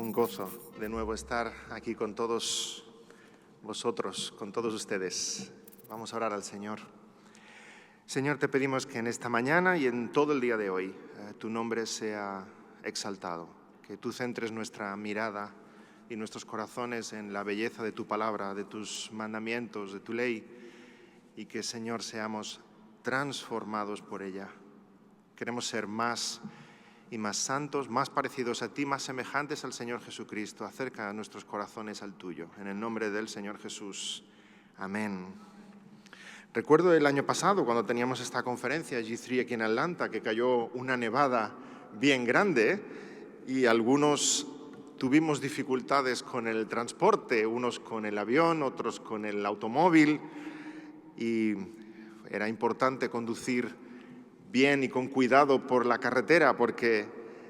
Un gozo de nuevo estar aquí con todos vosotros, con todos ustedes. Vamos a orar al Señor. Señor, te pedimos que en esta mañana y en todo el día de hoy tu nombre sea exaltado, que tú centres nuestra mirada y nuestros corazones en la belleza de tu palabra, de tus mandamientos, de tu ley, y que, Señor, seamos transformados por ella. Queremos ser más y más santos, más parecidos a ti, más semejantes al Señor Jesucristo. Acerca nuestros corazones al tuyo. En el nombre del Señor Jesús. Amén. Recuerdo el año pasado, cuando teníamos esta conferencia G3 aquí en Atlanta, que cayó una nevada bien grande y algunos tuvimos dificultades con el transporte, unos con el avión, otros con el automóvil, y era importante conducir bien y con cuidado por la carretera porque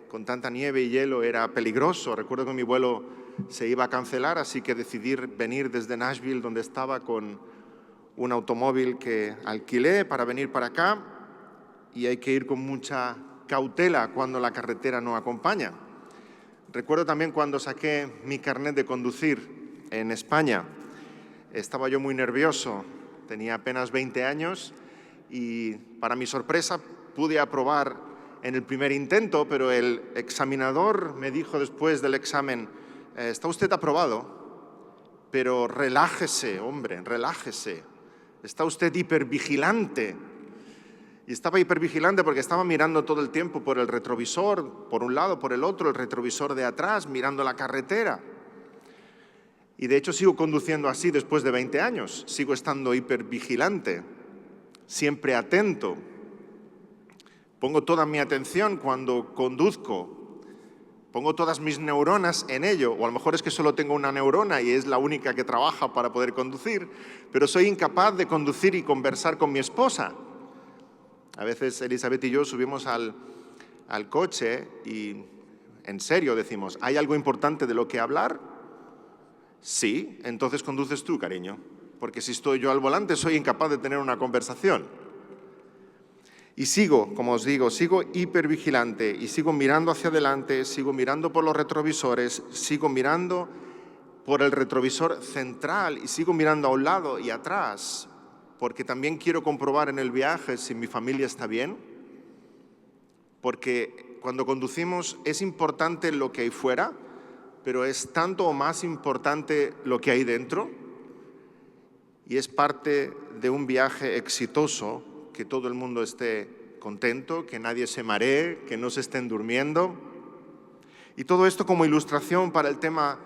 con tanta nieve y hielo era peligroso. Recuerdo que mi vuelo se iba a cancelar, así que decidí venir desde Nashville, donde estaba, con un automóvil que alquilé para venir para acá, y hay que ir con mucha cautela cuando la carretera no acompaña. Recuerdo también cuando saqué mi carnet de conducir en España. Estaba yo muy nervioso, tenía apenas 20 años y para mi sorpresa pude aprobar en el primer intento, pero el examinador me dijo después del examen: está usted aprobado, pero relájese, hombre, relájese. Está usted hipervigilante. Y estaba hipervigilante porque estaba mirando todo el tiempo por el retrovisor, por un lado, por el otro, el retrovisor de atrás, mirando la carretera. Y de hecho sigo conduciendo así después de 20 años, sigo estando hipervigilante, siempre atento. Pongo toda mi atención cuando conduzco, pongo todas mis neuronas en ello, o a lo mejor es que solo tengo una neurona y es la única que trabaja para poder conducir, pero soy incapaz de conducir y conversar con mi esposa. A veces Elizabeth y yo subimos al coche y en serio decimos: ¿hay algo importante de lo que hablar? Sí, entonces conduces tú, cariño, porque si estoy yo al volante soy incapaz de tener una conversación. Y sigo, como os digo, sigo hipervigilante y sigo mirando hacia adelante, sigo mirando por los retrovisores, sigo mirando por el retrovisor central y sigo mirando a un lado y atrás, porque también quiero comprobar en el viaje si mi familia está bien, porque cuando conducimos es importante lo que hay fuera, pero es tanto o más importante lo que hay dentro, y es parte de un viaje exitoso que todo el mundo esté contento, que nadie se maree, que no se estén durmiendo. Y todo esto como ilustración para el tema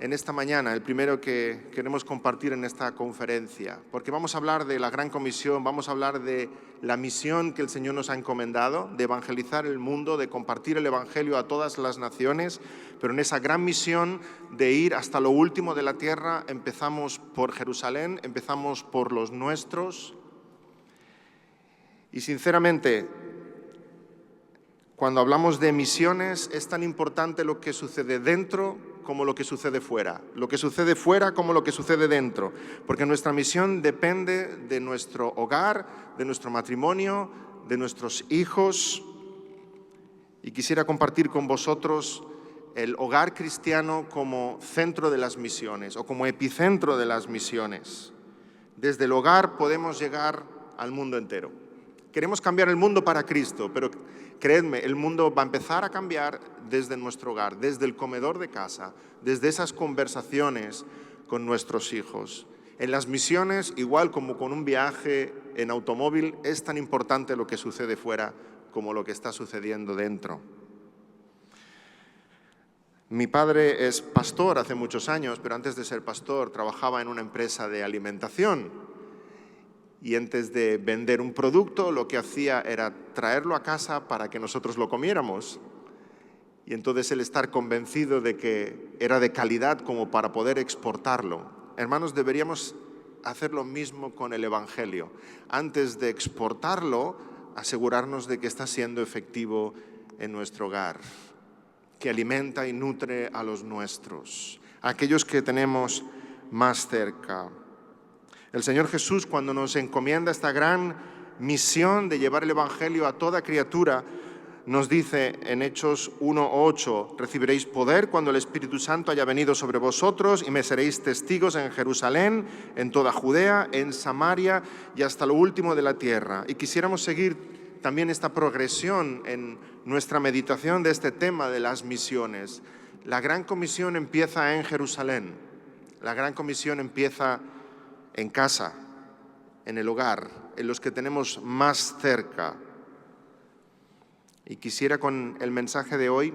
en esta mañana, el primero que queremos compartir en esta conferencia, porque vamos a hablar de la Gran Comisión, vamos a hablar de la misión que el Señor nos ha encomendado, de evangelizar el mundo, de compartir el Evangelio a todas las naciones, pero en esa gran misión de ir hasta lo último de la tierra. Empezamos por Jerusalén, empezamos por los nuestros, y sinceramente, cuando hablamos de misiones, es tan importante lo que sucede dentro como lo que sucede fuera. Lo que sucede fuera como lo que sucede dentro. Porque nuestra misión depende de nuestro hogar, de nuestro matrimonio, de nuestros hijos. Y quisiera compartir con vosotros el hogar cristiano como centro de las misiones o como epicentro de las misiones. Desde el hogar podemos llegar al mundo entero. Queremos cambiar el mundo para Cristo, pero creedme, el mundo va a empezar a cambiar desde nuestro hogar, desde el comedor de casa, desde esas conversaciones con nuestros hijos. En las misiones, igual como con un viaje en automóvil, es tan importante lo que sucede fuera como lo que está sucediendo dentro. Mi padre es pastor hace muchos años, pero antes de ser pastor trabajaba en una empresa de alimentación. Y antes de vender un producto, lo que hacía era traerlo a casa para que nosotros lo comiéramos. Y entonces el estar convencido de que era de calidad como para poder exportarlo. Hermanos, deberíamos hacer lo mismo con el Evangelio. Antes de exportarlo, asegurarnos de que está siendo efectivo en nuestro hogar, que alimenta y nutre a los nuestros, a aquellos que tenemos más cerca. El Señor Jesús, cuando nos encomienda esta gran misión de llevar el Evangelio a toda criatura, Nos dice en Hechos 1:8, recibiréis poder cuando el Espíritu Santo haya venido sobre vosotros y me seréis testigos en Jerusalén, en toda Judea, en Samaria y hasta lo último de la tierra. Y quisiéramos seguir también esta progresión en nuestra meditación de este tema de las misiones. La Gran Comisión empieza en Jerusalén, la Gran Comisión empieza en casa, en el hogar, en los que tenemos más cerca. Y quisiera con el mensaje de hoy,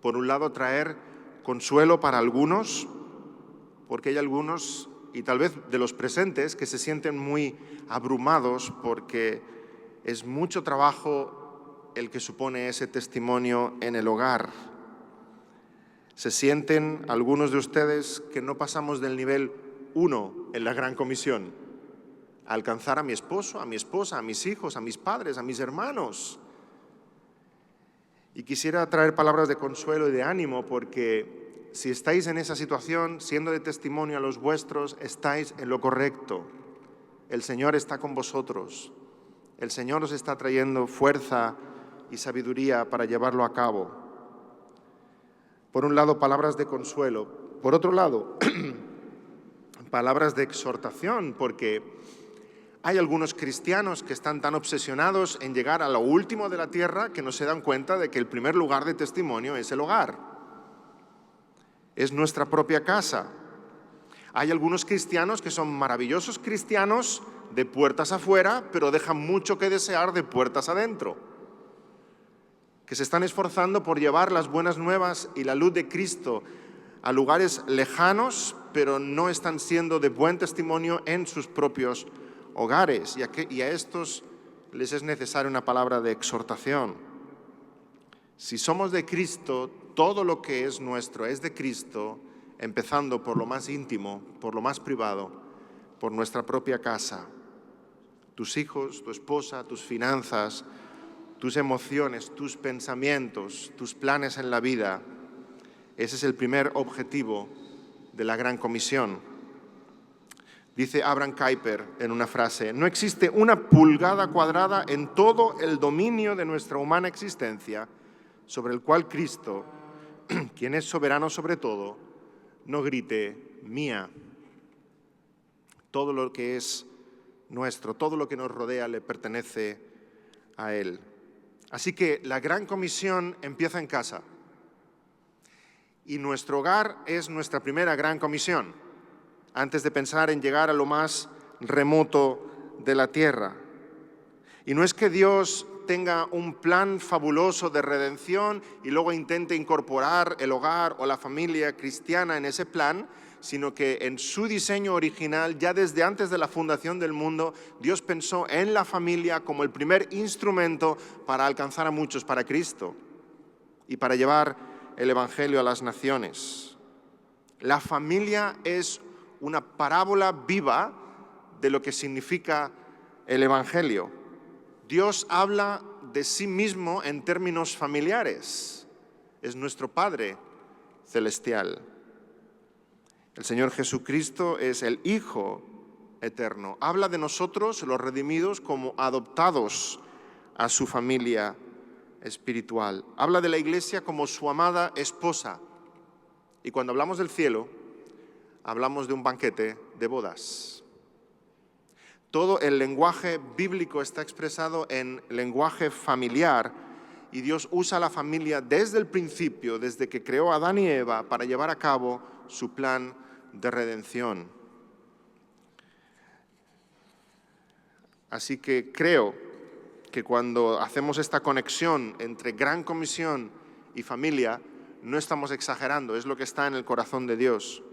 por un lado, traer consuelo para algunos, porque hay algunos, y tal vez de los presentes, que se sienten muy abrumados porque es mucho trabajo el que supone ese testimonio en el hogar. Se sienten algunos de ustedes que no pasamos del nivel 1 en la Gran Comisión, a alcanzar a mi esposo, a mi esposa, a mis hijos, a mis padres, a mis hermanos. Y quisiera traer palabras de consuelo y de ánimo porque si estáis en esa situación, siendo de testimonio a los vuestros, estáis en lo correcto. El Señor está con vosotros. El Señor os está trayendo fuerza y sabiduría para llevarlo a cabo. Por un lado, palabras de consuelo. Por otro lado, palabras de exhortación, porque hay algunos cristianos que están tan obsesionados en llegar a lo último de la tierra que no se dan cuenta de que el primer lugar de testimonio es el hogar. Es nuestra propia casa. Hay algunos cristianos que son maravillosos cristianos de puertas afuera, pero dejan mucho que desear de puertas adentro. Que se están esforzando por llevar las buenas nuevas y la luz de Cristo a lugares lejanos, pero no están siendo de buen testimonio en sus propios hogares, y a estos les es necesaria una palabra de exhortación. Si somos de Cristo, todo lo que es nuestro es de Cristo, empezando por lo más íntimo, por lo más privado, por nuestra propia casa. Tus hijos, tu esposa, tus finanzas, tus emociones, tus pensamientos, tus planes en la vida. Ese es el primer objetivo de la Gran Comisión. Dice Abraham Kuyper en una frase, no existe una pulgada cuadrada en todo el dominio de nuestra humana existencia sobre el cual Cristo, quien es soberano sobre todo, no grite mía. Todo lo que es nuestro, todo lo que nos rodea le pertenece a Él. Así que la Gran Comisión empieza en casa y nuestro hogar es nuestra primera Gran Comisión, antes de pensar en llegar a lo más remoto de la tierra. Y no es que Dios tenga un plan fabuloso de redención y luego intente incorporar el hogar o la familia cristiana en ese plan, sino que en su diseño original, ya desde antes de la fundación del mundo, Dios pensó en la familia como el primer instrumento para alcanzar a muchos para Cristo y para llevar el Evangelio a las naciones. La familia es una parábola viva de lo que significa el Evangelio. Dios habla de sí mismo en términos familiares. Es nuestro Padre celestial. El Señor Jesucristo es el Hijo eterno. Habla de nosotros, los redimidos, como adoptados a su familia espiritual. Habla de la Iglesia como su amada esposa. Y cuando hablamos del cielo, hablamos de un banquete de bodas. Todo el lenguaje bíblico está expresado en lenguaje familiar y Dios usa la familia desde el principio, desde que creó a Adán y Eva, para llevar a cabo su plan de redención. Así que creo que cuando hacemos esta conexión entre Gran Comisión y familia, no estamos exagerando, es lo que está en el corazón de Dios.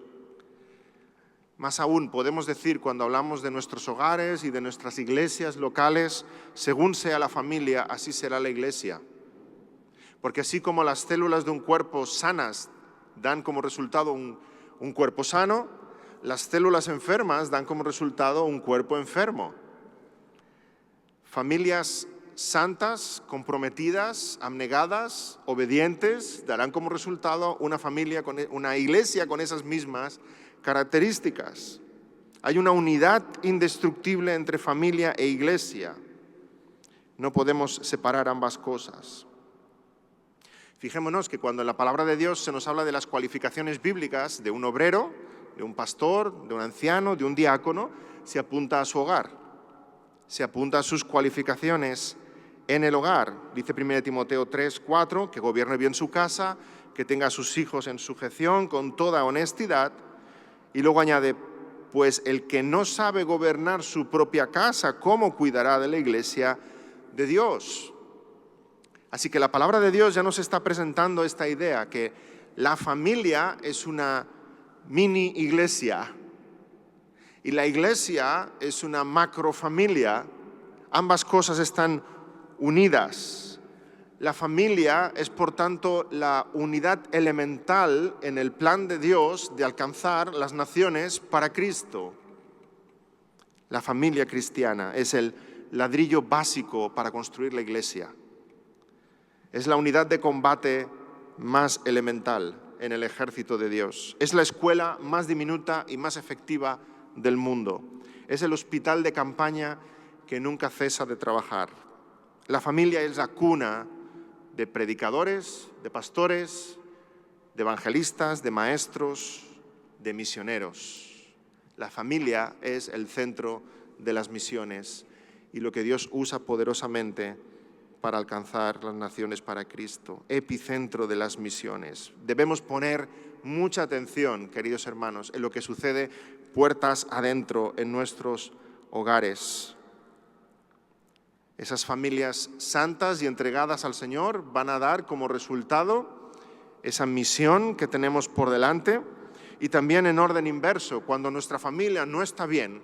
Más aún, podemos decir cuando hablamos de nuestros hogares y de nuestras iglesias locales, según sea la familia, así será la iglesia. Porque así como las células de un cuerpo sanas dan como resultado un cuerpo sano, las células enfermas dan como resultado un cuerpo enfermo. Familias santas, comprometidas, abnegadas, obedientes, darán como resultado una iglesia con esas mismas características. Hay una unidad indestructible entre familia e iglesia. No podemos separar ambas cosas. Fijémonos que cuando en la palabra de Dios se nos habla de las cualificaciones bíblicas de un obrero, de un pastor, de un anciano, de un diácono, se apunta a su hogar, se apunta a sus cualificaciones en el hogar. Dice 1 Timoteo 3:4, que gobierne bien su casa, que tenga a sus hijos en sujeción con toda honestidad. Y luego añade, pues el que no sabe gobernar su propia casa, ¿cómo cuidará de la iglesia de Dios? Así que la palabra de Dios ya nos está presentando esta idea, que la familia es una mini iglesia y la iglesia es una macrofamilia. Ambas cosas están unidas. La familia es, por tanto, la unidad elemental en el plan de Dios de alcanzar las naciones para Cristo. La familia cristiana es el ladrillo básico para construir la iglesia. Es la unidad de combate más elemental en el ejército de Dios. Es la escuela más diminuta y más efectiva del mundo. Es el hospital de campaña que nunca cesa de trabajar. La familia es la cuna de predicadores, de pastores, de evangelistas, de maestros, de misioneros. La familia es el centro de las misiones y lo que Dios usa poderosamente para alcanzar las naciones para Cristo, epicentro de las misiones. Debemos poner mucha atención, queridos hermanos, en lo que sucede puertas adentro en nuestros hogares. Esas familias santas y entregadas al Señor van a dar como resultado esa misión que tenemos por delante. Y también en orden inverso, cuando nuestra familia no está bien,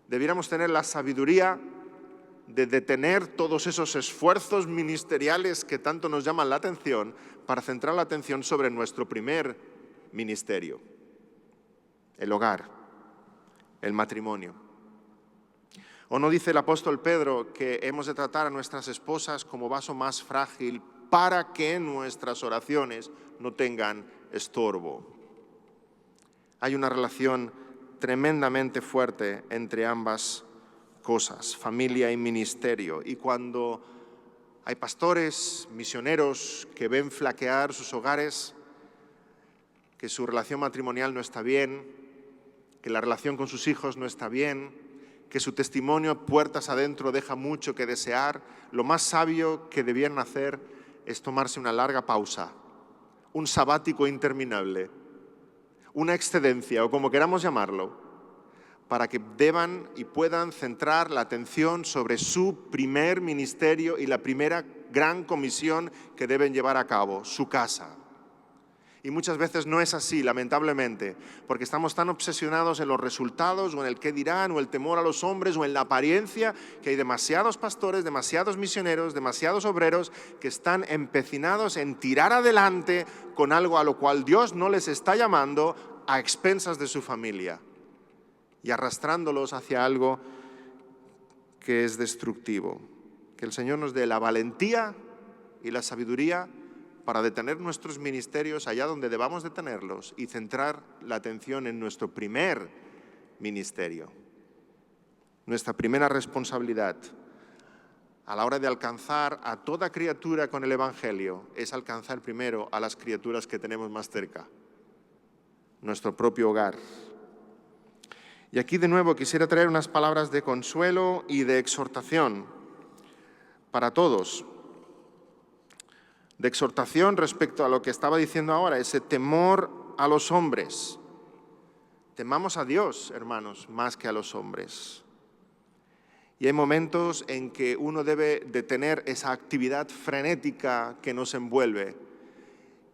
debiéramos tener la sabiduría de detener todos esos esfuerzos ministeriales que tanto nos llaman la atención para centrar la atención sobre nuestro primer ministerio, el hogar, el matrimonio. ¿O no dice el apóstol Pedro que hemos de tratar a nuestras esposas como vaso más frágil para que nuestras oraciones no tengan estorbo? Hay una relación tremendamente fuerte entre ambas cosas, familia y ministerio. Y cuando hay pastores, misioneros que ven flaquear sus hogares, que su relación matrimonial no está bien, que la relación con sus hijos no está bien, que su testimonio puertas adentro deja mucho que desear, lo más sabio que debieran hacer es tomarse una larga pausa, un sabático interminable, una excedencia o como queramos llamarlo, para que deban y puedan centrar la atención sobre su primer ministerio y la primera gran comisión que deben llevar a cabo, su casa. Y muchas veces no es así, lamentablemente, porque estamos tan obsesionados en los resultados o en el qué dirán o el temor a los hombres o en la apariencia, que hay demasiados pastores, demasiados misioneros, demasiados obreros que están empecinados en tirar adelante con algo a lo cual Dios no les está llamando a expensas de su familia y arrastrándolos hacia algo que es destructivo. Que el Señor nos dé la valentía y la sabiduría para detener nuestros ministerios allá donde debamos detenerlos y centrar la atención en nuestro primer ministerio. Nuestra primera responsabilidad a la hora de alcanzar a toda criatura con el Evangelio es alcanzar primero a las criaturas que tenemos más cerca, nuestro propio hogar. Y aquí de nuevo quisiera traer unas palabras de consuelo y de exhortación para todos. De exhortación respecto a lo que estaba diciendo ahora, ese temor a los hombres. Temamos a Dios, hermanos, más que a los hombres. Y hay momentos en que uno debe de tener esa actividad frenética que nos envuelve.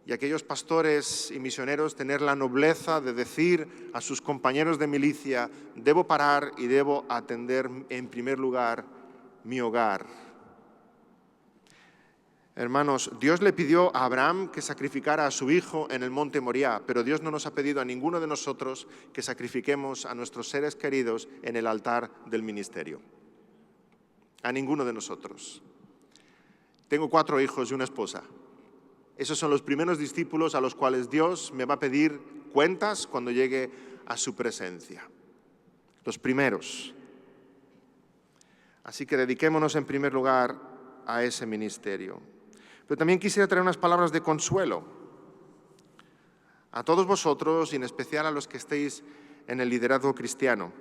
Y aquellos pastores y misioneros tener la nobleza de decir a sus compañeros de milicia, debo parar y debo atender en primer lugar mi hogar. Hermanos, Dios le pidió a Abraham que sacrificara a su hijo en el monte Moriah, pero Dios no nos ha pedido a ninguno de nosotros que sacrifiquemos a nuestros seres queridos en el altar del ministerio. A ninguno de nosotros. Tengo 4 hijos y una esposa. Esos son los primeros discípulos a los cuales Dios me va a pedir cuentas cuando llegue a su presencia. Los primeros. Así que dediquémonos en primer lugar a ese ministerio. Pero también quisiera traer unas palabras de consuelo a todos vosotros y en especial a los que estéis en el liderazgo cristiano.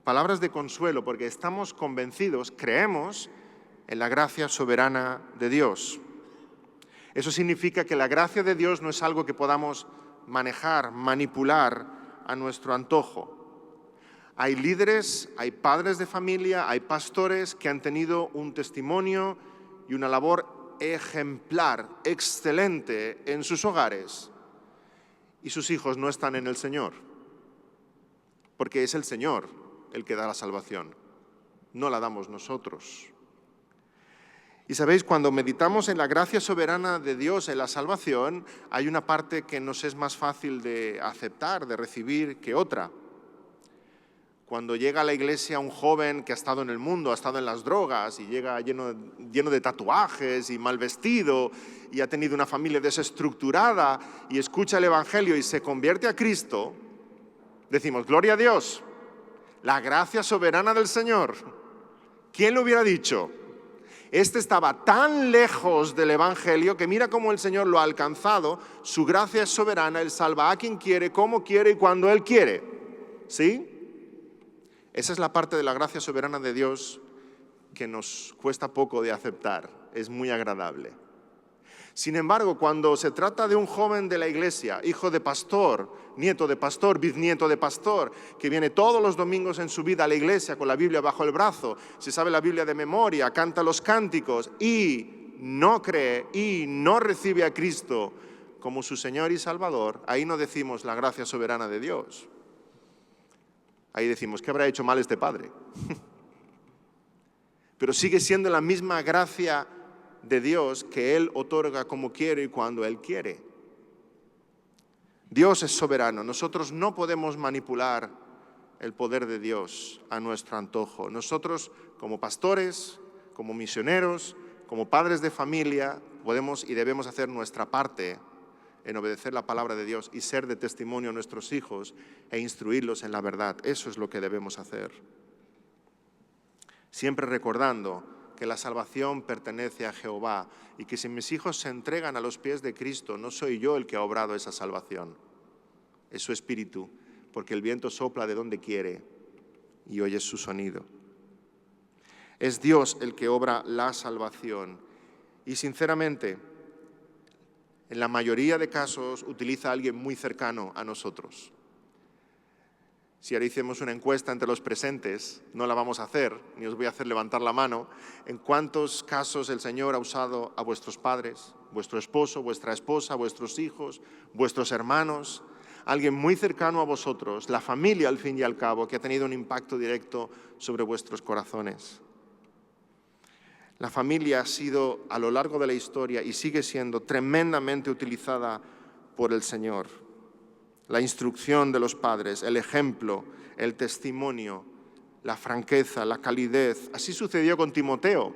Palabras de consuelo porque estamos convencidos, creemos en la gracia soberana de Dios. Eso significa que la gracia de Dios no es algo que podamos manejar, manipular a nuestro antojo. Hay líderes, hay padres de familia, hay pastores que han tenido un testimonio y una labor ejemplar, excelente en sus hogares y sus hijos no están en el Señor, porque es el Señor el que da la salvación, no la damos nosotros. Y sabéis, cuando meditamos en la gracia soberana de Dios en la salvación, hay una parte que nos es más fácil de aceptar, de recibir que otra. Cuando llega a la iglesia un joven que ha estado en el mundo, ha estado en las drogas y llega lleno de tatuajes y mal vestido y ha tenido una familia desestructurada y escucha el Evangelio y se convierte a Cristo, decimos, gloria a Dios, la gracia soberana del Señor. ¿Quién lo hubiera dicho? Este estaba tan lejos del Evangelio que mira cómo el Señor lo ha alcanzado, su gracia es soberana, Él salva a quien quiere, como quiere y cuando Él quiere. ¿Sí? Esa es la parte de la gracia soberana de Dios que nos cuesta poco de aceptar, es muy agradable. Sin embargo, cuando se trata de un joven de la iglesia, hijo de pastor, nieto de pastor, bisnieto de pastor, que viene todos los domingos en su vida a la iglesia con la Biblia bajo el brazo, se sabe la Biblia de memoria, canta los cánticos y no cree y no recibe a Cristo como su Señor y Salvador, ahí no decimos la gracia soberana de Dios. Ahí decimos, ¿qué habrá hecho mal este padre? Pero sigue siendo la misma gracia de Dios que Él otorga como quiere y cuando Él quiere. Dios es soberano. Nosotros no podemos manipular el poder de Dios a nuestro antojo. Nosotros, como pastores, como misioneros, como padres de familia, podemos y debemos hacer nuestra parte en obedecer la palabra de Dios y ser de testimonio a nuestros hijos e instruirlos en la verdad. Eso es lo que debemos hacer. Siempre recordando que la salvación pertenece a Jehová y que si mis hijos se entregan a los pies de Cristo, no soy yo el que ha obrado esa salvación, es su Espíritu, porque el viento sopla de donde quiere y oyes su sonido. Es Dios el que obra la salvación y sinceramente, en la mayoría de casos utiliza a alguien muy cercano a nosotros. Si ahora hicimos una encuesta entre los presentes, no la vamos a hacer, ni os voy a hacer levantar la mano, ¿en cuántos casos el Señor ha usado a vuestros padres, vuestro esposo, vuestra esposa, vuestros hijos, vuestros hermanos? Alguien muy cercano a vosotros, la familia al fin y al cabo, que ha tenido un impacto directo sobre vuestros corazones. La familia ha sido a lo largo de la historia y sigue siendo tremendamente utilizada por el Señor. La instrucción de los padres, el ejemplo, el testimonio, la franqueza, la calidez. Así sucedió con Timoteo.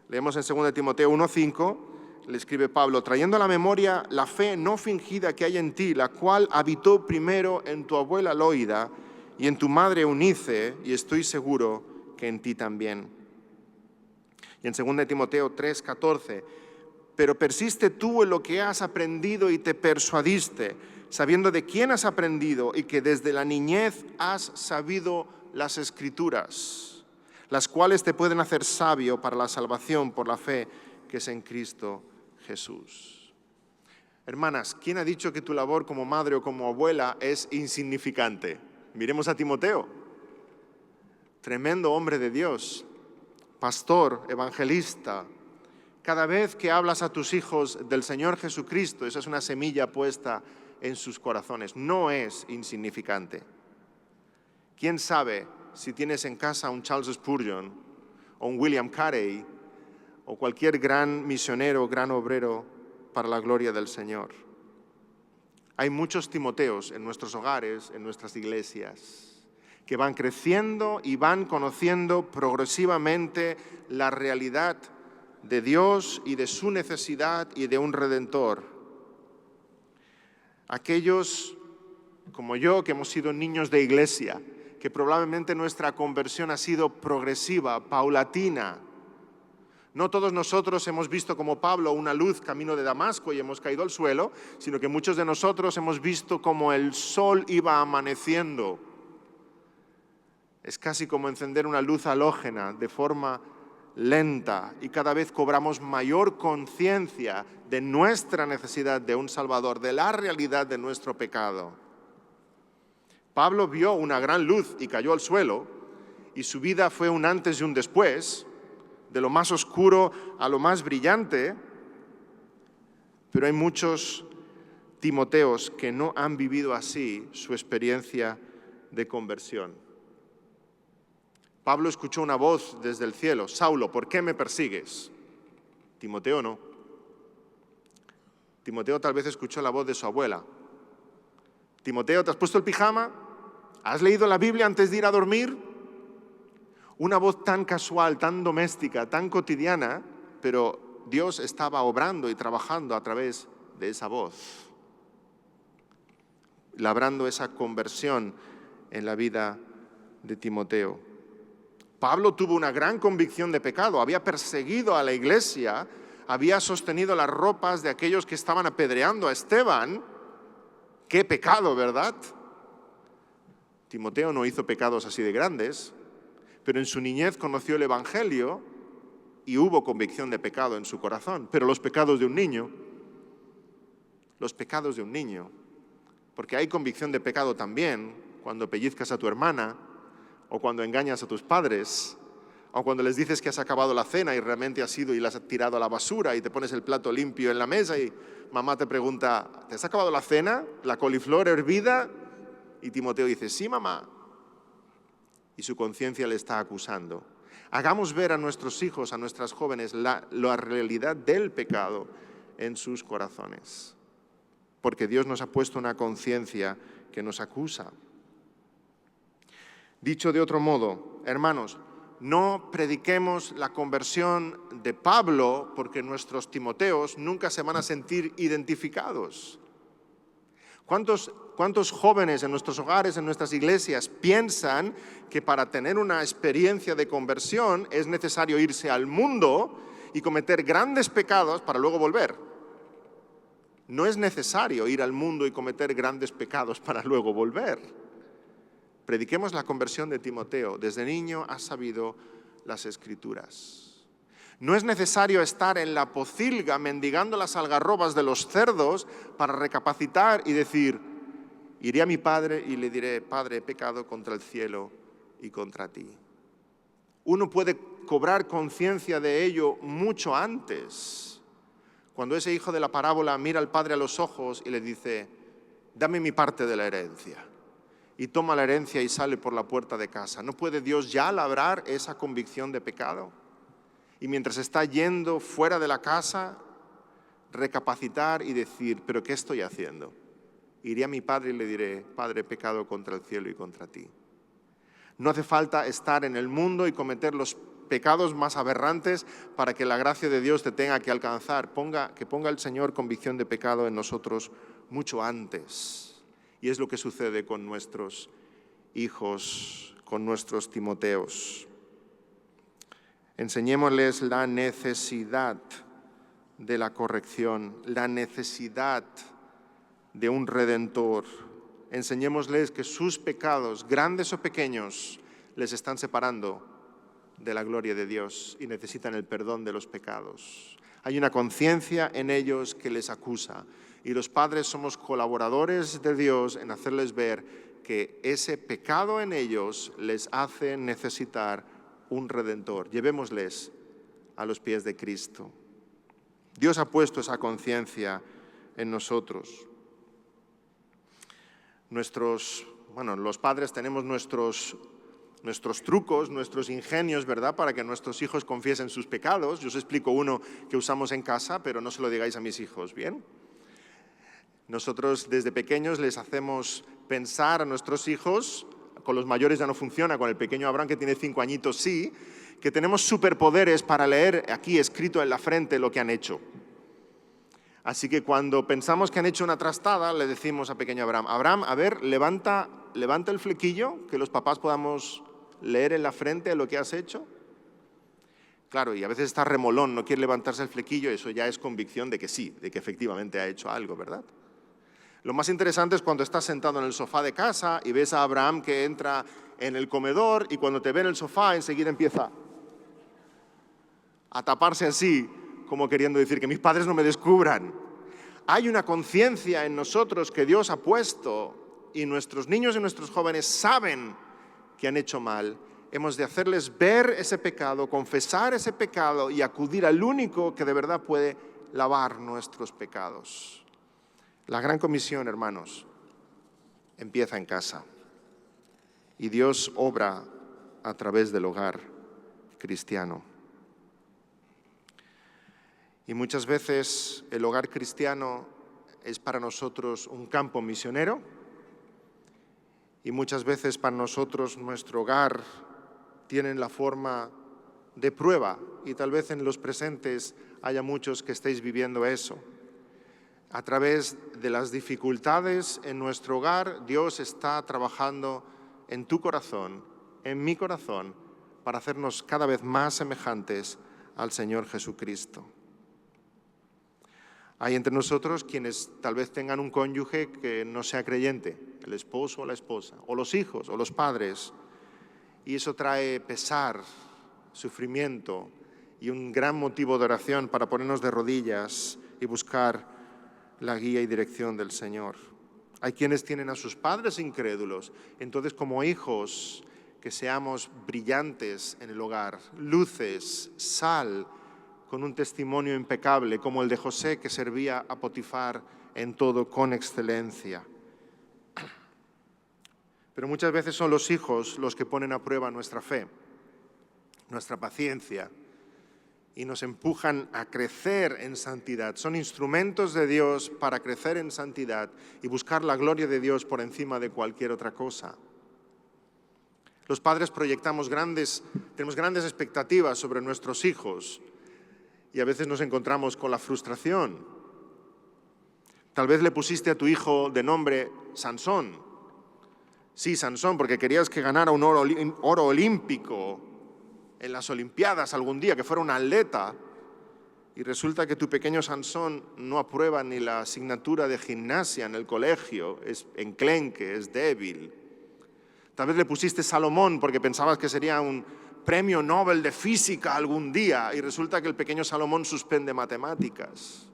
Leemos en 2 Timoteo 1:5, le escribe Pablo, trayendo a la memoria la fe no fingida que hay en ti, la cual habitó primero en tu abuela Loida y en tu madre Eunice, y estoy seguro que en ti también. Y en 2 Timoteo 3:14, pero persiste tú en lo que has aprendido y te persuadiste, sabiendo de quién has aprendido y que desde la niñez has sabido las Escrituras, las cuales te pueden hacer sabio para la salvación por la fe que es en Cristo Jesús. Hermanas, ¿quién ha dicho que tu labor como madre o como abuela es insignificante? Miremos a Timoteo, tremendo hombre de Dios, pastor, evangelista. Cada vez que hablas a tus hijos del Señor Jesucristo, esa es una semilla puesta en sus corazones. No es insignificante. ¿Quién sabe si tienes en casa un Charles Spurgeon o un William Carey o cualquier gran misionero, gran obrero para la gloria del Señor? Hay muchos Timoteos en nuestros hogares, en nuestras iglesias, que van creciendo y van conociendo progresivamente la realidad de Dios y de su necesidad y de un Redentor. Aquellos como yo que hemos sido niños de iglesia, que probablemente nuestra conversión ha sido progresiva, paulatina. No todos nosotros hemos visto como Pablo una luz camino de Damasco y hemos caído al suelo, sino que muchos de nosotros hemos visto como el sol iba amaneciendo. Es casi como encender una luz halógena de forma lenta y cada vez cobramos mayor conciencia de nuestra necesidad de un Salvador, de la realidad de nuestro pecado. Pablo vio una gran luz y cayó al suelo y su vida fue un antes y un después, de lo más oscuro a lo más brillante, pero hay muchos Timoteos que no han vivido así su experiencia de conversión. Pablo escuchó una voz desde el cielo: Saulo, ¿por qué me persigues? Timoteo no. Timoteo tal vez escuchó la voz de su abuela. Timoteo, ¿te has puesto el pijama? ¿Has leído la Biblia antes de ir a dormir? Una voz tan casual, tan doméstica, tan cotidiana, pero Dios estaba obrando y trabajando a través de esa voz, labrando esa conversión en la vida de Timoteo. Pablo tuvo una gran convicción de pecado, había perseguido a la iglesia, había sostenido las ropas de aquellos que estaban apedreando a Esteban. ¡Qué pecado!, ¿verdad? Timoteo no hizo pecados así de grandes, pero en su niñez conoció el Evangelio y hubo convicción de pecado en su corazón. Pero los pecados de un niño, porque hay convicción de pecado también cuando pellizcas a tu hermana, o cuando engañas a tus padres, o cuando les dices que has acabado la cena y realmente has ido y la has tirado a la basura y te pones el plato limpio en la mesa y mamá te pregunta: ¿te has acabado la cena? ¿La coliflor hervida? Y Timoteo dice: sí, mamá. Y su conciencia le está acusando. Hagamos ver a nuestros hijos, a nuestras jóvenes, la realidad del pecado en sus corazones. Porque Dios nos ha puesto una conciencia que nos acusa. Dicho de otro modo, hermanos, no prediquemos la conversión de Pablo porque nuestros Timoteos nunca se van a sentir identificados. ¿Cuántos jóvenes en nuestros hogares, en nuestras iglesias, piensan que para tener una experiencia de conversión es necesario irse al mundo y cometer grandes pecados para luego volver? No es necesario ir al mundo y cometer grandes pecados para luego volver. Prediquemos la conversión de Timoteo. Desde niño has sabido las Escrituras. No es necesario estar en la pocilga mendigando las algarrobas de los cerdos para recapacitar y decir: iré a mi padre y le diré: Padre, he pecado contra el cielo y contra ti. Uno puede cobrar conciencia de ello mucho antes. Cuando ese hijo de la parábola mira al padre a los ojos y le dice: dame mi parte de la herencia. Y toma la herencia y sale por la puerta de casa. ¿No puede Dios ya labrar esa convicción de pecado? Y mientras está yendo fuera de la casa, recapacitar y decir: ¿pero qué estoy haciendo? Iré a mi padre y le diré: Padre, he pecado contra el cielo y contra ti. No hace falta estar en el mundo y cometer los pecados más aberrantes para que la gracia de Dios te tenga que alcanzar. Que ponga el Señor convicción de pecado en nosotros mucho antes. Y es lo que sucede con nuestros hijos, con nuestros Timoteos. Enseñémosles la necesidad de la corrección, la necesidad de un Redentor. Enseñémosles que sus pecados, grandes o pequeños, les están separando de la gloria de Dios y necesitan el perdón de los pecados. Hay una conciencia en ellos que les acusa y los padres somos colaboradores de Dios en hacerles ver que ese pecado en ellos les hace necesitar un Redentor. Llevémosles a los pies de Cristo. Dios ha puesto esa conciencia en nosotros. Los padres tenemos nuestros trucos, nuestros ingenios, ¿verdad?, para que nuestros hijos confiesen sus pecados. Yo os explico uno que usamos en casa, pero no se lo digáis a mis hijos, ¿bien? Nosotros desde pequeños les hacemos pensar a nuestros hijos, con los mayores ya no funciona, con el pequeño Abraham que tiene 5 añitos sí, que tenemos superpoderes para leer aquí escrito en la frente lo que han hecho. Así que cuando pensamos que han hecho una trastada, le decimos a pequeño Abraham, Abraham, a ver, levanta el flequillo, que los papás podamos leer en la frente lo que has hecho. Claro, y a veces está remolón, no quiere levantarse el flequillo, eso ya es convicción de que sí, de que efectivamente ha hecho algo, ¿verdad? Lo más interesante es cuando estás sentado en el sofá de casa y ves a Abraham que entra en el comedor y cuando te ve en el sofá enseguida empieza a taparse así, como queriendo decir que mis padres no me descubran. Hay una conciencia en nosotros que Dios ha puesto y nuestros niños y nuestros jóvenes saben que han hecho mal. Hemos de hacerles ver ese pecado, confesar ese pecado y acudir al único que de verdad puede lavar nuestros pecados. La gran comisión, hermanos, empieza en casa y Dios obra a través del hogar cristiano. Y muchas veces el hogar cristiano es para nosotros un campo misionero y muchas veces para nosotros nuestro hogar tiene la forma de prueba y tal vez en los presentes haya muchos que estéis viviendo eso. A través de las dificultades en nuestro hogar, Dios está trabajando en tu corazón, en mi corazón, para hacernos cada vez más semejantes al Señor Jesucristo. Hay entre nosotros quienes tal vez tengan un cónyuge que no sea creyente, el esposo o la esposa, o los hijos o los padres, y eso trae pesar, sufrimiento y un gran motivo de oración para ponernos de rodillas y buscar la guía y dirección del Señor. Hay quienes tienen a sus padres incrédulos, entonces como hijos que seamos brillantes en el hogar, luces, sal, con un testimonio impecable como el de José que servía a Potifar en todo con excelencia. Pero muchas veces son los hijos los que ponen a prueba nuestra fe, nuestra paciencia y nos empujan a crecer en santidad. Son instrumentos de Dios para crecer en santidad y buscar la gloria de Dios por encima de cualquier otra cosa. Los padres tenemos grandes expectativas sobre nuestros hijos y a veces nos encontramos con la frustración. Tal vez le pusiste a tu hijo de nombre Sansón. Sí, Sansón, porque querías que ganara un oro olímpico en las Olimpiadas algún día, que fuera un atleta, y resulta que tu pequeño Sansón no aprueba ni la asignatura de gimnasia en el colegio, es enclenque, es débil. Tal vez le pusiste Salomón porque pensabas que sería un premio Nobel de física algún día, y resulta que el pequeño Salomón suspende matemáticas.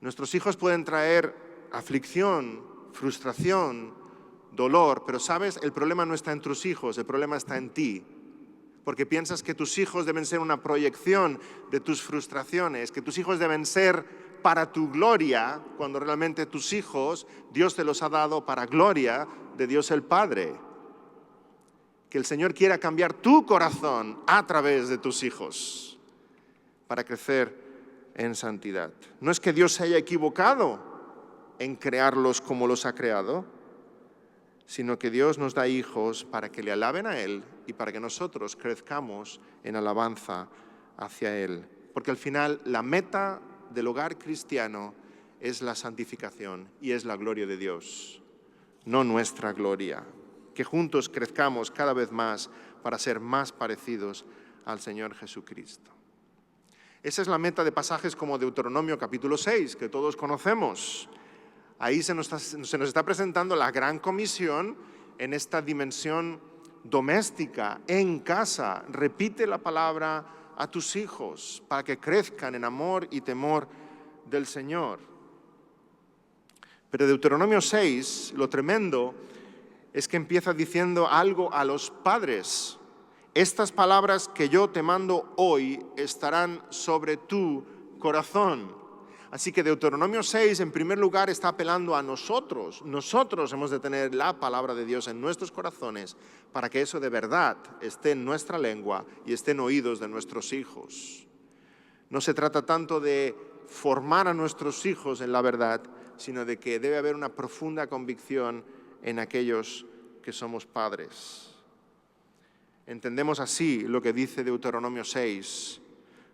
Nuestros hijos pueden traer aflicción, frustración, dolor, pero ¿sabes? El problema no está en tus hijos, el problema está en ti. Porque piensas que tus hijos deben ser una proyección de tus frustraciones, que tus hijos deben ser para tu gloria, cuando realmente tus hijos, Dios te los ha dado para gloria de Dios el Padre. Que el Señor quiera cambiar tu corazón a través de tus hijos para crecer en santidad. No es que Dios se haya equivocado en crearlos como los ha creado, sino que Dios nos da hijos para que le alaben a Él y para que nosotros crezcamos en alabanza hacia Él. Porque al final la meta del hogar cristiano es la santificación y es la gloria de Dios, no nuestra gloria. Que juntos crezcamos cada vez más para ser más parecidos al Señor Jesucristo. Esa es la meta de pasajes como Deuteronomio capítulo 6, que todos conocemos. Ahí se nos está presentando la gran comisión en esta dimensión doméstica, en casa. Repite la palabra a tus hijos para que crezcan en amor y temor del Señor. Pero Deuteronomio 6, lo tremendo es que empieza diciendo algo a los padres. Estas palabras que yo te mando hoy estarán sobre tu corazón. Así que Deuteronomio 6, en primer lugar, está apelando a nosotros. Nosotros hemos de tener la palabra de Dios en nuestros corazones para que eso de verdad esté en nuestra lengua y esté en oídos de nuestros hijos. No se trata tanto de formar a nuestros hijos en la verdad, sino de que debe haber una profunda convicción en aquellos que somos padres. Entendemos así lo que dice Deuteronomio 6,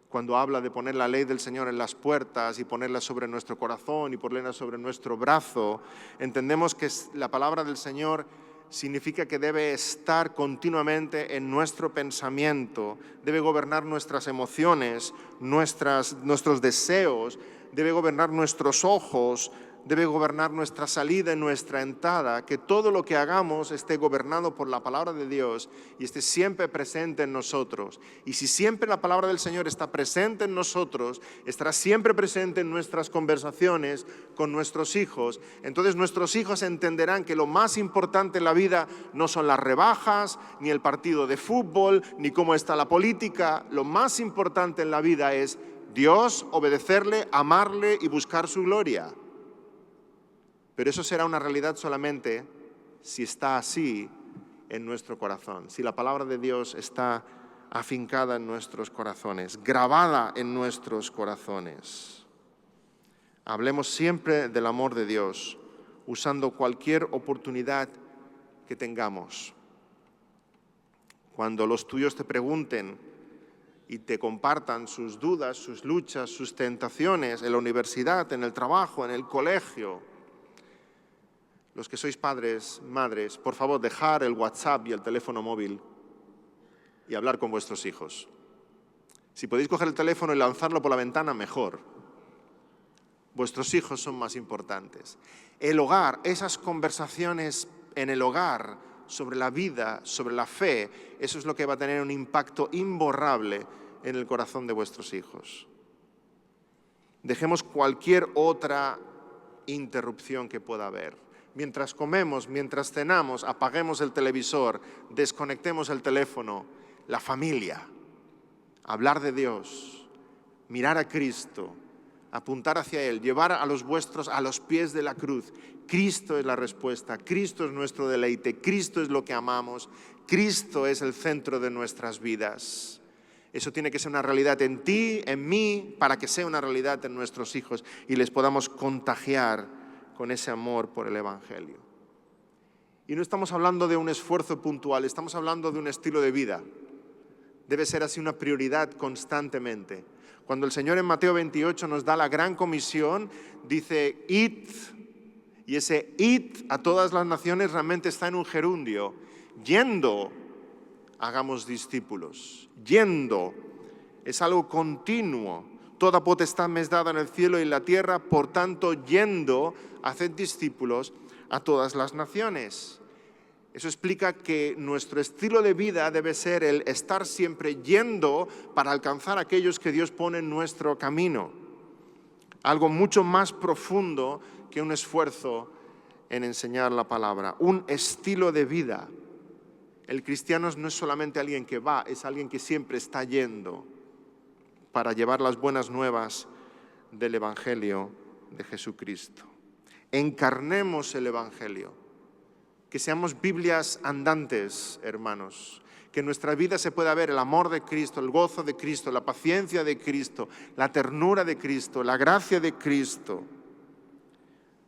cuando habla de poner la ley del Señor en las puertas y ponerla sobre nuestro corazón y ponerla sobre nuestro brazo, entendemos que la palabra del Señor significa que debe estar continuamente en nuestro pensamiento, debe gobernar nuestras emociones, nuestros deseos, debe gobernar nuestros ojos, debe gobernar nuestra salida y nuestra entrada, que todo lo que hagamos esté gobernado por la palabra de Dios y esté siempre presente en nosotros. Y si siempre la palabra del Señor está presente en nosotros, estará siempre presente en nuestras conversaciones con nuestros hijos, entonces nuestros hijos entenderán que lo más importante en la vida no son las rebajas, ni el partido de fútbol, ni cómo está la política. Lo más importante en la vida es Dios, obedecerle, amarle y buscar su gloria. Pero eso será una realidad solamente si está así en nuestro corazón, si la palabra de Dios está afincada en nuestros corazones, grabada en nuestros corazones. Hablemos siempre del amor de Dios, usando cualquier oportunidad que tengamos. Cuando los tuyos te pregunten y te compartan sus dudas, sus luchas, sus tentaciones en la universidad, en el trabajo, en el colegio, los que sois padres, madres, por favor, dejar el WhatsApp y el teléfono móvil y hablar con vuestros hijos. Si podéis coger el teléfono y lanzarlo por la ventana, mejor. Vuestros hijos son más importantes. El hogar, esas conversaciones en el hogar sobre la vida, sobre la fe, eso es lo que va a tener un impacto imborrable en el corazón de vuestros hijos. Dejemos cualquier otra interrupción que pueda haber. Mientras comemos, mientras cenamos, apaguemos el televisor, desconectemos el teléfono. La familia, hablar de Dios, mirar a Cristo, apuntar hacia Él, llevar a los vuestros a los pies de la cruz. Cristo es la respuesta, Cristo es nuestro deleite, Cristo es lo que amamos, Cristo es el centro de nuestras vidas. Eso tiene que ser una realidad en ti, en mí, para que sea una realidad en nuestros hijos y les podamos contagiar con ese amor por el Evangelio. Y no estamos hablando de un esfuerzo puntual, estamos hablando de un estilo de vida. Debe ser así una prioridad constantemente. Cuando el Señor en Mateo 28 nos da la gran comisión, dice, id, y ese id a todas las naciones realmente está en un gerundio. Yendo, hagamos discípulos. Yendo, es algo continuo. Toda potestad me es dada en el cielo y en la tierra, por tanto, yendo, haced discípulos a todas las naciones. Eso explica que nuestro estilo de vida debe ser el estar siempre yendo para alcanzar a aquellos que Dios pone en nuestro camino. Algo mucho más profundo que un esfuerzo en enseñar la palabra. Un estilo de vida. El cristiano no es solamente alguien que va, es alguien que siempre está yendo para llevar las buenas nuevas del Evangelio de Jesucristo. Encarnemos el Evangelio, que seamos Biblias andantes, hermanos, que en nuestra vida se pueda ver el amor de Cristo, el gozo de Cristo, la paciencia de Cristo, la ternura de Cristo, la gracia de Cristo.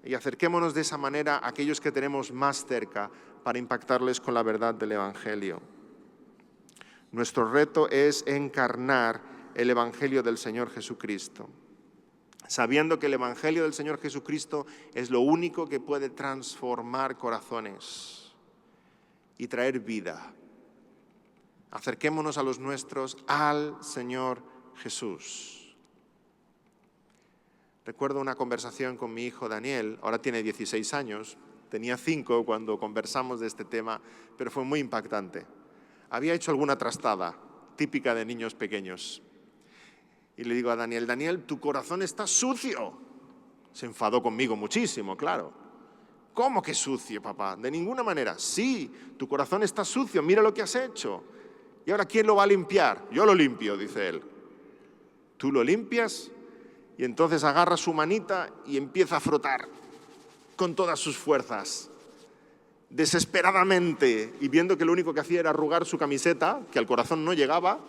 Y acerquémonos de esa manera a aquellos que tenemos más cerca para impactarles con la verdad del Evangelio. Nuestro reto es encarnar el Evangelio del Señor Jesucristo, sabiendo que el Evangelio del Señor Jesucristo es lo único que puede transformar corazones y traer vida. Acerquémonos a los nuestros al Señor Jesús. Recuerdo una conversación con mi hijo Daniel, ahora tiene 16 años, tenía 5 cuando conversamos de este tema, pero fue muy impactante. Había hecho alguna trastada, típica de niños pequeños. Y le digo a Daniel, Daniel, tu corazón está sucio. Se enfadó conmigo muchísimo, claro. ¿Cómo que sucio, papá? De ninguna manera. Sí, tu corazón está sucio, mira lo que has hecho. ¿Y ahora quién lo va a limpiar? Yo lo limpio, dice él. Tú lo limpias y entonces agarra su manita y empieza a frotar con todas sus fuerzas, desesperadamente, y viendo que lo único que hacía era arrugar su camiseta, que al corazón no llegaba,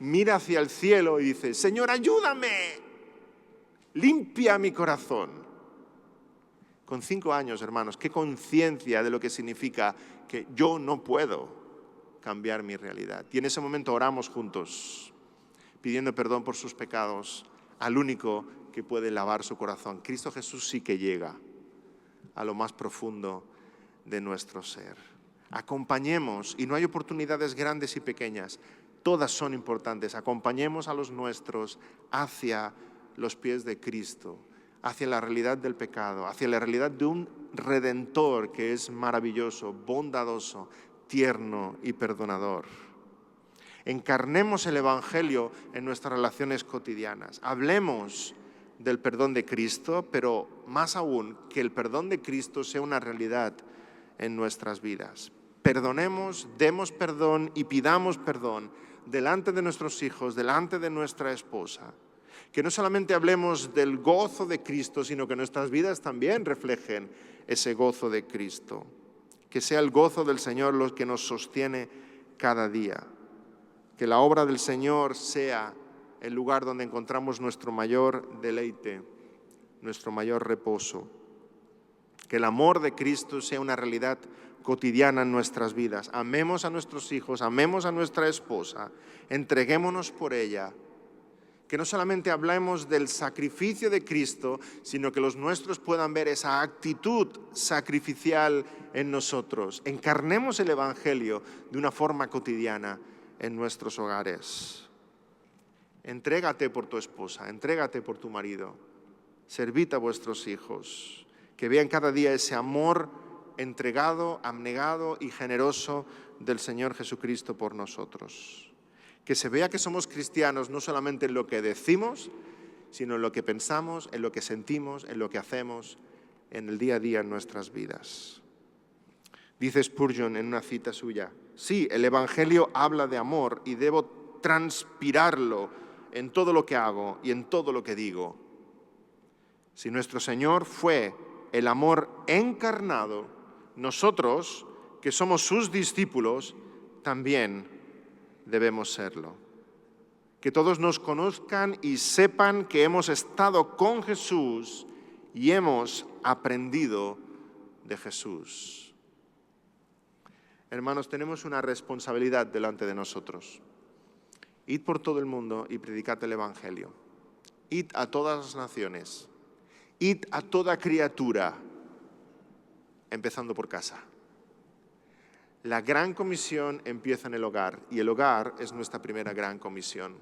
mira hacia el cielo y dice, Señor, ayúdame, limpia mi corazón. Con 5 años, hermanos, qué conciencia de lo que significa que yo no puedo cambiar mi realidad. Y en ese momento oramos juntos, pidiendo perdón por sus pecados al único que puede lavar su corazón. Cristo Jesús sí que llega a lo más profundo de nuestro ser. Acompañemos, y no hay oportunidades grandes y pequeñas, todas son importantes. Acompañemos a los nuestros hacia los pies de Cristo, hacia la realidad del pecado, hacia la realidad de un Redentor que es maravilloso, bondadoso, tierno y perdonador. Encarnemos el Evangelio en nuestras relaciones cotidianas. Hablemos del perdón de Cristo, pero más aún, que el perdón de Cristo sea una realidad en nuestras vidas. Perdonemos, demos perdón y pidamos perdón delante de nuestros hijos, delante de nuestra esposa. Que no solamente hablemos del gozo de Cristo, sino que nuestras vidas también reflejen ese gozo de Cristo. Que sea el gozo del Señor lo que nos sostiene cada día. Que la obra del Señor sea el lugar donde encontramos nuestro mayor deleite, nuestro mayor reposo. Que el amor de Cristo sea una realidad cotidiana en nuestras vidas. Amemos a nuestros hijos, amemos a nuestra esposa, entreguémonos por ella. Que no solamente hablemos del sacrificio de Cristo, sino que los nuestros puedan ver esa actitud sacrificial en nosotros. Encarnemos el Evangelio de una forma cotidiana en nuestros hogares. Entrégate por tu esposa, entrégate por tu marido, servid a vuestros hijos, que vean cada día ese amor entregado, abnegado y generoso del Señor Jesucristo por nosotros. Que se vea que somos cristianos no solamente en lo que decimos, sino en lo que pensamos, en lo que sentimos, en lo que hacemos en el día a día en nuestras vidas. Dice Spurgeon en una cita suya: sí, el Evangelio habla de amor y debo transpirarlo en todo lo que hago y en todo lo que digo. Si nuestro Señor fue el amor encarnado, nosotros, que somos sus discípulos, también debemos serlo. Que todos nos conozcan y sepan que hemos estado con Jesús y hemos aprendido de Jesús. Hermanos, tenemos una responsabilidad delante de nosotros. Id por todo el mundo y predicad el Evangelio. Id a todas las naciones. Id a toda criatura, empezando por casa. La gran comisión empieza en el hogar y el hogar es nuestra primera gran comisión.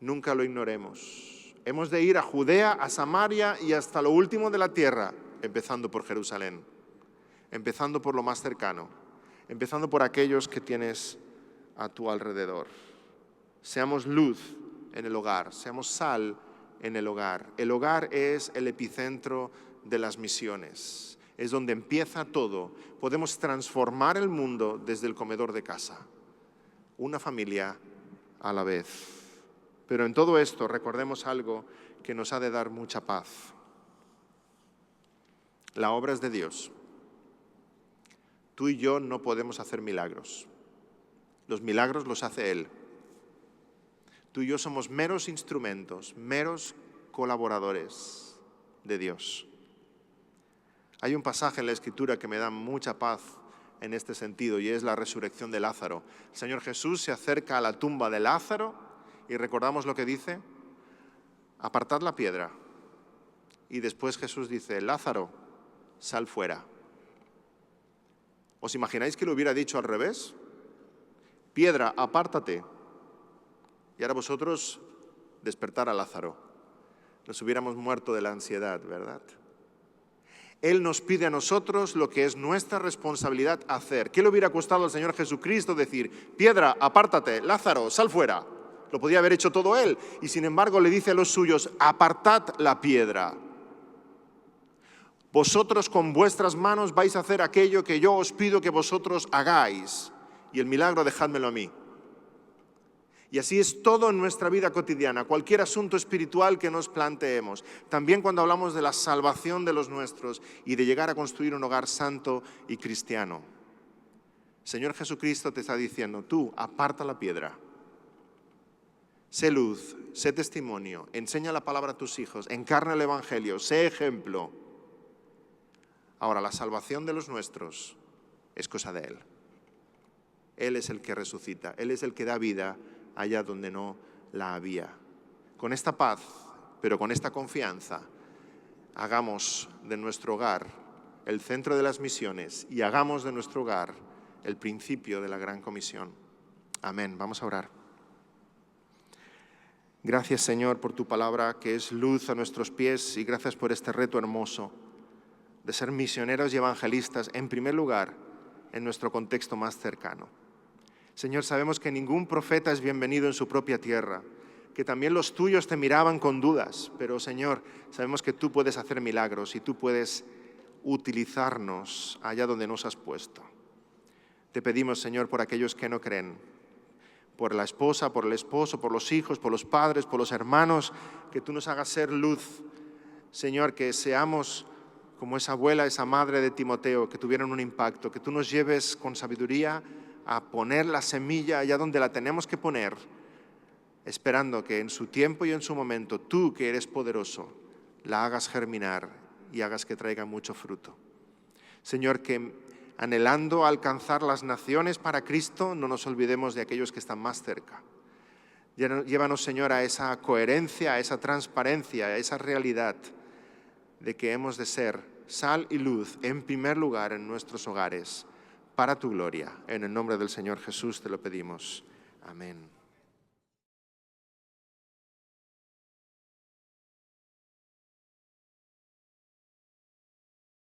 Nunca lo ignoremos. Hemos de ir a Judea, a Samaria y hasta lo último de la tierra, empezando por Jerusalén, empezando por lo más cercano, empezando por aquellos que tienes a tu alrededor. Seamos luz en el hogar, seamos sal en el hogar. El hogar es el epicentro de las misiones. Es donde empieza todo. Podemos transformar el mundo desde el comedor de casa. Una familia a la vez. Pero en todo esto recordemos algo que nos ha de dar mucha paz. La obra es de Dios. Tú y yo no podemos hacer milagros. Los milagros los hace Él. Tú y yo somos meros instrumentos, meros colaboradores de Dios. Hay un pasaje en la Escritura que me da mucha paz en este sentido y es la resurrección de Lázaro. El Señor Jesús se acerca a la tumba de Lázaro y recordamos lo que dice: apartad la piedra. Y después Jesús dice: Lázaro, sal fuera. ¿Os imagináis que lo hubiera dicho al revés? Piedra, apártate. Y ahora vosotros despertar a Lázaro. Nos hubiéramos muerto de la ansiedad, ¿verdad? Él nos pide a nosotros lo que es nuestra responsabilidad hacer. ¿Qué le hubiera costado al Señor Jesucristo decir: piedra, apártate, Lázaro, sal fuera? Lo podía haber hecho todo Él. Y sin embargo le dice a los suyos: apartad la piedra. Vosotros con vuestras manos vais a hacer aquello que yo os pido que vosotros hagáis. Y el milagro dejádmelo a mí. Y así es todo en nuestra vida cotidiana, cualquier asunto espiritual que nos planteemos. También cuando hablamos de la salvación de los nuestros y de llegar a construir un hogar santo y cristiano. Señor Jesucristo te está diciendo: tú, aparta la piedra. Sé luz, sé testimonio, enseña la palabra a tus hijos, encarna el Evangelio, sé ejemplo. Ahora, la salvación de los nuestros es cosa de Él. Él es el que resucita, Él es el que da vida allá donde no la había. Con esta paz, pero con esta confianza, hagamos de nuestro hogar el centro de las misiones y hagamos de nuestro hogar el principio de la gran comisión. Amén. Vamos a orar. Gracias, Señor, por tu palabra que es luz a nuestros pies, y gracias por este reto hermoso de ser misioneros y evangelistas, en primer lugar, en nuestro contexto más cercano. Señor, sabemos que ningún profeta es bienvenido en su propia tierra, que también los tuyos te miraban con dudas, pero, Señor, sabemos que tú puedes hacer milagros y tú puedes utilizarnos allá donde nos has puesto. Te pedimos, Señor, por aquellos que no creen, por la esposa, por el esposo, por los hijos, por los padres, por los hermanos, que tú nos hagas ser luz. Señor, que seamos como esa abuela, esa madre de Timoteo, que tuvieron un impacto, que tú nos lleves con sabiduría a poner la semilla allá donde la tenemos que poner, esperando que en su tiempo y en su momento, tú, que eres poderoso, la hagas germinar y hagas que traiga mucho fruto. Señor, que anhelando alcanzar las naciones para Cristo, no nos olvidemos de aquellos que están más cerca. Llévanos, Señor, a esa coherencia, a esa transparencia, a esa realidad de que hemos de ser sal y luz en primer lugar en nuestros hogares, para tu gloria. En el nombre del Señor Jesús te lo pedimos. Amén.